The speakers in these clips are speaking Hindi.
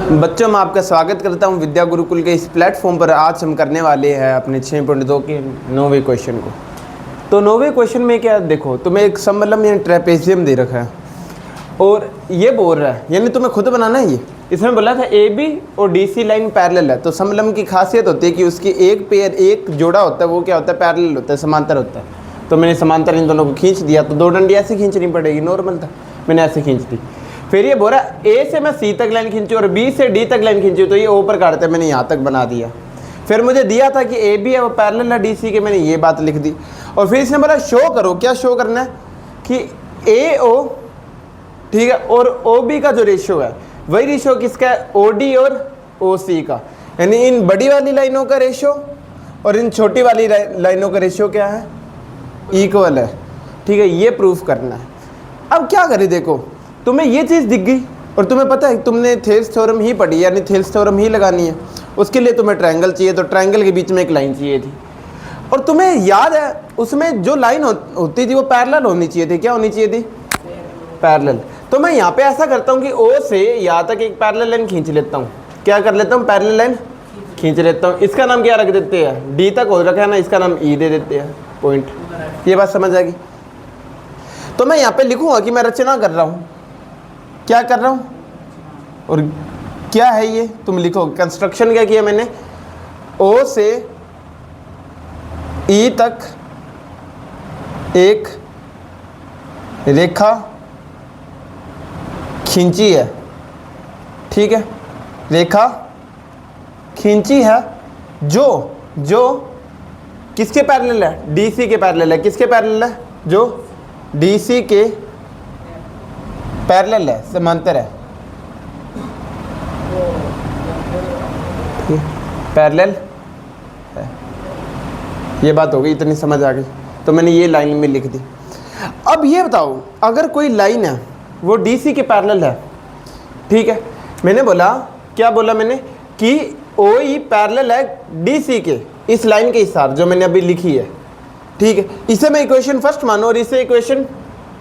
बच्चों मैं आपका स्वागत करता हूं विद्या गुरुकुल के इस प्लेटफॉर्म पर। आज हम करने वाले हैं अपने 6.2 के 9वें क्वेश्चन को। तो 9वें क्वेश्चन में क्या देखो, तुम्हें एक समलंब यानी ट्रेपेजियम दे रखा है और ये बोल रहा है, यानी तुम्हें खुद बनाना है। ये इसमें बोला था ए बी और डी सी लाइन पैरेलल है। तो समलंब की खासियत होती है कि उसकी एक पेयर, एक जोड़ा होता है, वो क्या होता है, पैरेलल होता है, समांतर होता है। तो मैंने समांतर इन दोनों को खींच दिया, तो दो डंडी ऐसे खींचनी पड़ेगी, नॉर्मल था, मैंने ऐसे खींच दी। फिर ये बोला ए से मैं सी तक लाइन खींची और बी से डी तक लाइन खींची, तो ये ऊपर काटते मैंने यहाँ तक बना दिया। फिर मुझे दिया था कि ए बी है वो पैरेलल है डी सी के, मैंने ये बात लिख दी। और फिर इसने बोला शो करो, क्या शो करना है कि ए ओ, ठीक है, और ओ बी का जो रेशियो है वही रेशियो किसका है, ओ डी और ओ सी का, यानी इन बड़ी वाली लाइनों का रेशियो और इन छोटी वाली लाइनों का रेशियो क्या है, इक्वल है। ठीक है, ये प्रूफ करना है। अब क्या करें, देखो तुम्हें ये चीज़ दिख गई और तुम्हें पता है तुमने थेल्स थ्योरम ही पढ़ी, यानी थेल्स थ्योरम ही लगानी है। उसके लिए तुम्हें ट्रायंगल चाहिए, तो ट्रायंगल के बीच में एक लाइन चाहिए थी। और तुम्हें याद है उसमें जो लाइन होती थी वो पैरेलल होनी चाहिए थी। क्या होनी चाहिए थी, पैरेलल। तो मैं यहाँ पे ऐसा करता हूँ कि ओ से यहाँ तक एक पैरेलल लाइन खींच लेता हूँ। क्या कर लेता हूँ, पैरेलल लाइन खींच लेता हूँ। इसका नाम क्या रख देते हैं, डी तक हो रखा है ना, इसका नाम ई दे देते हैं, पॉइंट। ये बात समझ आ गई। तो मैं यहाँ पे लिखूंगा कि मैं रचना कर रहा हूँ, क्या कर रहा हूँ और क्या है ये, तुम लिखो। कंस्ट्रक्शन क्या किया मैंने, ओ से ई तक एक रेखा खींची है, ठीक है, रेखा खींची है जो किसके पैरेलल है, डीसी के पैरेलल है। किसके पैरेलल है, जो डीसी के पैरेलल है, समांतर है, पैरेलल है। ये बात हो गई, इतनी समझ आ गई। तो मैंने ये लाइन में लिख दी। अब ये बताओ, अगर कोई लाइन है वो डीसी के पैरेलल है, ठीक है, मैंने बोला, क्या बोला मैंने कि ओ ई पैरेलल है डीसी के, इस लाइन के हिसाब जो मैंने अभी लिखी है, ठीक है। इसे मैं इक्वेशन फर्स्ट मानूं और इसे इक्वेशन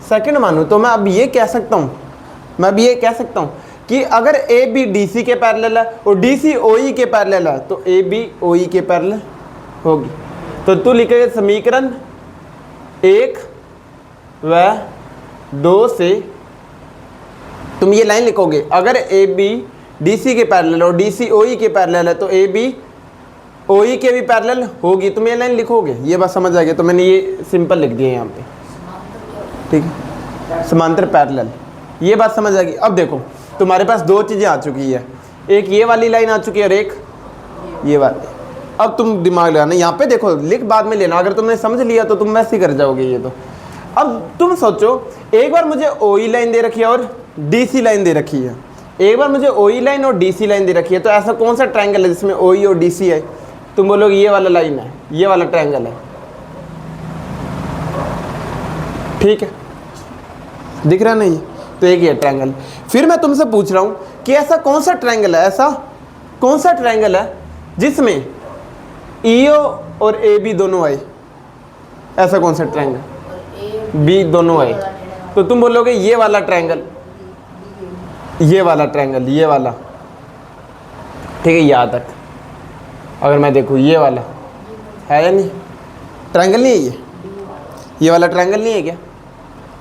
सेकंड मानूं, तो मैं अब ये कह सकता हूं, कि अगर ए बी डी सी के पैरेलल है और डी सी ओ ई के पैरेलल है, तो ए बी ओ ई के पैरेलल होगी। तो तू लिखेगा समीकरण 1 व 2 से तुम ये लाइन लिखोगे, अगर ए बी डी सी के पैरेलल और डी सी ओ ई के पैरेलल है तो ए बी ओ ई के भी पैरेलल होगी। तुम ये लाइन लिखोगे, ये बात समझ आ गई। तो मैंने ये सिंपल लिख दिया यहाँ पे, ठीक है, समांतर पैरेलल, ये बात समझ आ गई। अब देखो तुम्हारे पास दो चीज़ें आ चुकी है, एक ये वाली लाइन आ चुकी है और एक ये वाली। अब तुम दिमाग लगाना, यहाँ पे देखो, लिख बाद में लेना, अगर तुमने समझ लिया तो तुम वैसे ही कर जाओगे ये। तो अब तुम सोचो, एक बार मुझे ओ ई लाइन दे रखी है और डी सी लाइन दे रखी है, एक बार मुझे ओ ई लाइन और डी सी लाइन दे रखी है, तो ऐसा कौन सा ट्रायंगल है जिसमें ओ ई और डी सी है? तुम बोलोगे ये वाला लाइन है, ये वाला ट्रायंगल है, ठीक है, दिख रहा नहीं? तो एक ये ट्रायंगल। फिर मैं तुमसे पूछ रहा हूं कि ऐसा कौन सा ट्रायंगल है, ऐसा कौन सा ट्रायंगल है जिसमें ईओ और ए बी दोनों आए? ऐसा कौन सा ट्रायंगल, बी दोनों आए? तो तुम बोलोगे ये वाला ट्रायंगल, ये वाला ट्रायंगल, ये वाला, ठीक है, यहाँ तक। अगर मैं देखूँ ये वाला है या नहीं, ट्रायंगल नहीं है ये वाला ट्रायंगल नहीं है क्या?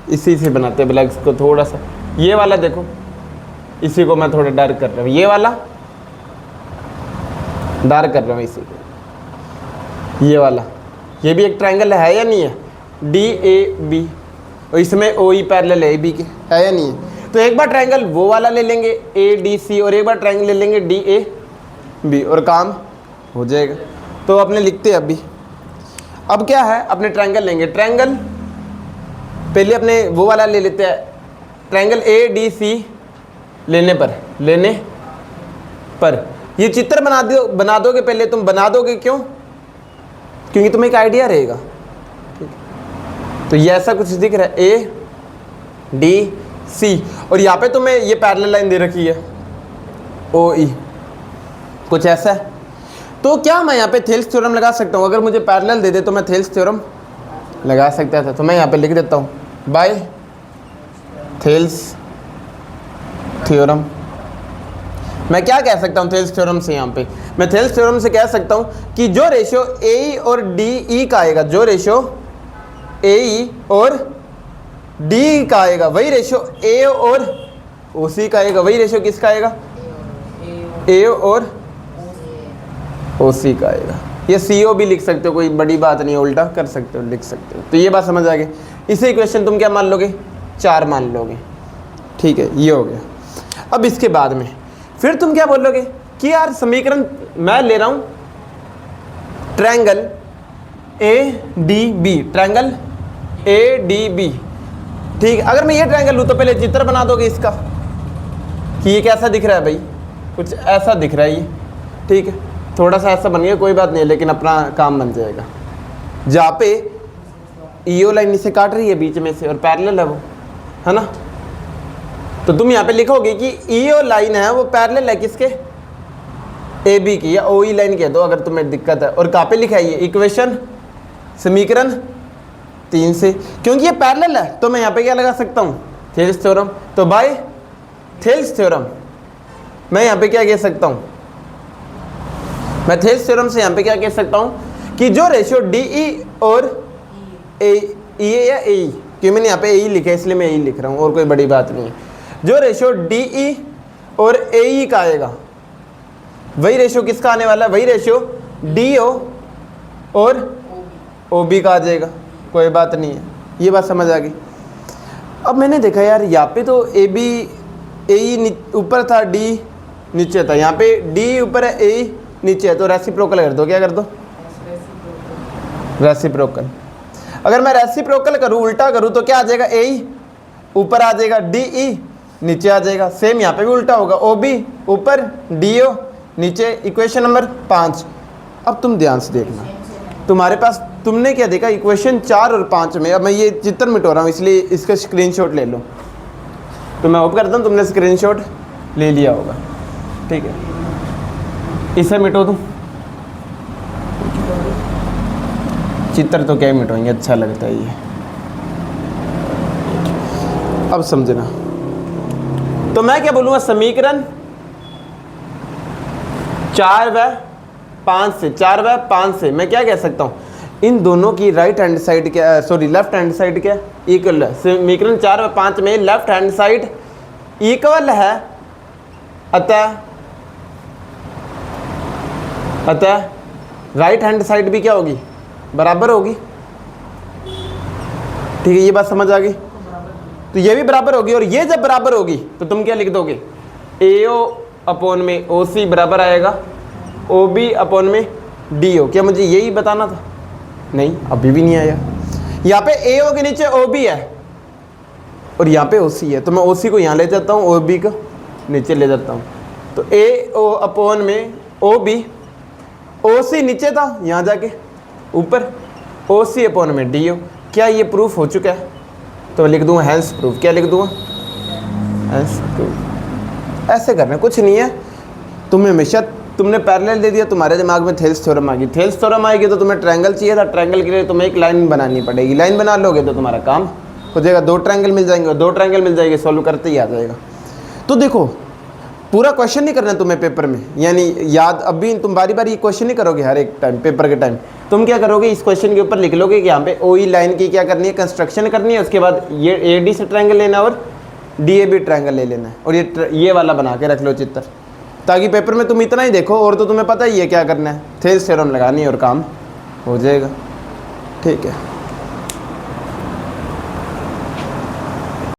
इसी से बनाते हैं ब्लैक को थोड़ा सा, ये वाला देखो, इसी को मैं थोड़ा डार्क कर रहा हूँ, ये वाला डार्क कर रहा हूँ इसी को, ये वाला, ये भी एक ट्रायंगल है या नहीं है, डी ए बी, और इसमें ओ ई पैरेलल है ए बी के, है या नहीं है? तो एक बार ट्रायंगल वो वाला ले लेंगे ए डी सी और एक बार ट्रायंगल ले लेंगे डी ए बी और काम हो जाएगा। तो अपने लिखते हैं अभी। अब क्या है, अपने ट्रायंगल लेंगे, ट्रायंगल पहले अपने वो वाला ले लेते हैं, ट्रायंगल ए डी सी लेने पर ये चित्र बना दोगे पहले तुम, बना दोगे क्यों? क्योंकि तुम्हें एक आइडिया रहेगा, ठीक। तो ये ऐसा कुछ दिख रहा है, ए डी सी, और यहाँ पे तुम्हें ये पैरेलल लाइन दे रखी है ओ ई, कुछ ऐसा है। तो क्या मैं यहाँ पे थेल्स थ्योरम लगा सकता हूँ? अगर मुझे पैरेलल दे दे तो मैं थेल्स थ्योरम लगा सकता था। तो मैं यहाँ पे लिख देता हूँ बाय थेल्स थ्योरम। मैं क्या कह सकता हूँ थेल्स थ्योरम से, यहाँ पे मैं थेल्स थ्योरम से कह सकता हूँ कि जो रेशियो ए और डी ई का आएगा, जो रेशियो ए और डी का आएगा, वही रेशियो ए और ओ सी का आएगा। वही रेशियो किसका आएगा? ए और ओ सी का आएगा। ये सी ओ भी लिख सकते हो, कोई बड़ी बात नहीं, उल्टा कर सकते हो, लिख सकते हो। तो ये बात समझ आ गई। इसे इक्वेशन तुम क्या मान लोगे? 4 मान लोगे। ठीक है, ये हो गया। अब इसके बाद में फिर तुम क्या बोलोगे कि यार समीकरण मैं ले रहा हूँ triangle A D B, triangle A D B. ठीक है, अगर मैं ये ट्रायंगल लूँ तो पहले चित्र बना दोगे इसका कि ये कैसा दिख रहा है भाई, कुछ ऐसा दिख रहा है ये। ठीक है, थोड़ा सा ऐसा बन गया, कोई बात नहीं, लेकिन अपना काम बन जाएगा। जहाँ पे ईओ लाइन इसे काट रही है बीच में से और पैरेलल है वो, है ना, तो तुम यहाँ पे लिखोगे कि ईओ लाइन है वो पैरेलल है किसके? ए बी की, या ओ ई लाइन कह दो अगर तुम्हें दिक्कत है। और कहाँ पे लिखा है ये इक्वेशन, समीकरण 3 से, क्योंकि ये पैरेलल है तो मैं यहाँ पे क्या लगा सकता हूँ? Thales theorem. तो बाय थेल्स थ्योरम मैं यहाँ पे क्या कह सकता हूँ? मैं थेल्स थ्योरम से यहाँ पे क्या कह सकता हूँ कि जो रेशियो डी ई और ए ई या ए ई, क्यों मैंने यहाँ पे ए ई लिखा है इसलिए मैं ए ई लिख रहा हूँ, और कोई बड़ी बात नहीं है। जो रेशियो डी ई और ए ई का आएगा, वही रेशियो किसका आने वाला है? वही रेशियो डी ओ और ओ बी का आ जाएगा। कोई बात नहीं है, ये बात समझ आ गई। अब मैंने देखा यार यहाँ पे तो ए बी, ए ई ऊपर था, डी नीचे था, यहाँ पे डी ऊपर है, ए ई नीचे है, तो रेसिप्रोकल कर दो। क्या कर दो? रेसिप्रोकल। अगर मैं रेसिप्रोकल करूँ, उल्टा करूँ, तो क्या आ जाएगा? ए ई ऊपर आ जाएगा, डी ई नीचे आ जाएगा। सेम यहाँ पे भी उल्टा होगा, ओ बी ऊपर, डी ओ नीचे। Equation number 5। अब तुम ध्यान से देखना, तुम्हारे पास तुमने क्या देखा इक्वेशन 4 और 5 में। अब मैं ये चित्र मिटो रहा हूँ इसलिए इसका स्क्रीनशॉट ले लो। तो मैं होप करता हूँ तुमने स्क्रीनशॉट ले लिया होगा। ठीक है, इसे मिटो दूँ, चित्र तो क्या ही मिटोएंगे, अच्छा लगता है ये। अब समझना, तो मैं क्या बोलूँगा? समीकरण 4 व 5 से, 4 व 5 से मैं क्या कह सकता हूँ? इन दोनों की राइट हैंड साइड क्या, सॉरी लेफ्ट हैंड साइड क्या इक्वल है? समीकरण 4 व 5 में लेफ्ट हैंड साइड इक्वल है, अतः राइट हैंड साइड भी क्या होगी? बराबर होगी। ठीक है, ये बात समझ आ गई। तो ये भी बराबर होगी, और ये जब बराबर होगी तो तुम क्या लिख दोगे? ए ओ अपॉन में ओ सी बराबर आएगा ओ बी अपॉन में डी ओ। क्या मुझे यही बताना था? नहीं, अभी भी नहीं आया। यहाँ पे ए ओ के नीचे ओ बी है और यहाँ पे ओ सी है, तो मैं ओ सी को यहाँ ले जाता हूँ, ओ बी को नीचे ले जाता हूँ। तो ए ओ अपॉन में ओ बी, ओ सी नीचे था, यहाँ जाके ऊपर ओ सी अपॉन में डी ओ। क्या ये प्रूफ हो चुका है? तो लिख दूंगा हैंस प्रूफ। क्या लिख दूंगा? Hence proof. ऐसे करना, कुछ नहीं है। तुम्हें हमेशा तुमने पैरेलल दे दिया, तुम्हारे दिमाग में थेल्स थ्योरम आ गई। थेल्स थ्योरम आएगी तो तुम्हें ट्रायंगल चाहिए था, ट्रायंगल के लिए तुम्हें एक लाइन बनानी पड़ेगी। लाइन बना लोगे तो तुम्हारा काम हो जाएगा। 2 ट्रायंगल मिल जाएंगे, 2 ट्रायंगल मिल जाएंगे, सॉल्व करते ही आ जाएगा। तो देखो, पूरा क्वेश्चन नहीं करना तुम्हें पेपर में, यानी याद अभी तुम बारी बारी क्वेश्चन नहीं करोगे हर एक टाइम पेपर के टाइम। तुम क्या करोगे? इस क्वेश्चन के ऊपर लिख लोगे कि यहाँ पे ओ ई लाइन की क्या करनी है? कंस्ट्रक्शन करनी है। उसके बाद ये ए डी से ट्रायंगल लेना है और डी ए बी ट्रायंगल ले लेना है, और ये वाला बना के रख लो चित्र, ताकि पेपर में तुम इतना ही देखो और तो तुम्हें पता ही है क्या करना है। थेल्स थ्योरम लगानी है और काम हो जाएगा। ठीक है।